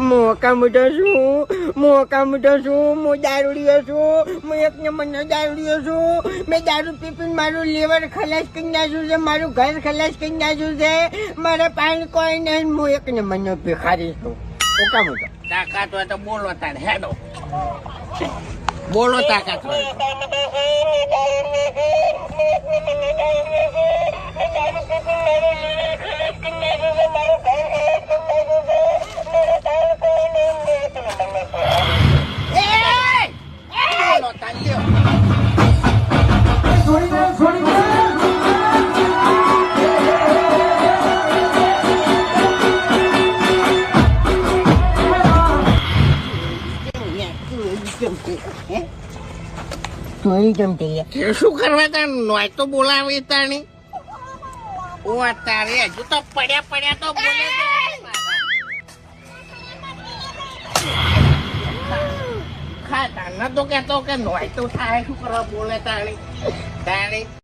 મોકા મોટો છું હું દારૂડિયો છું હું એક નંબરનો દારૂડિયો છું મેં દારૂ પીપીને મારું લીવર ખલાસ કરી નાખ્યું છે મારું ઘર ખલાસ કરી નાખ્યું છે મારા પાણી કોઈ નહીં હું એક નંબરનો ભિખારી છું મોકા મોટો તાકાત હોય તો બોલો તારે હેડો બોલો તાકાત હોય બોલો તારે લ્યો શું કરવા તાર નોય તો બોલાવી તાણી ઓ તારે હજુ તો પડ્યા તો બોલે ખાતા ન તો કેતો કે નોય તો થાય શું કરવા બોલે તાણી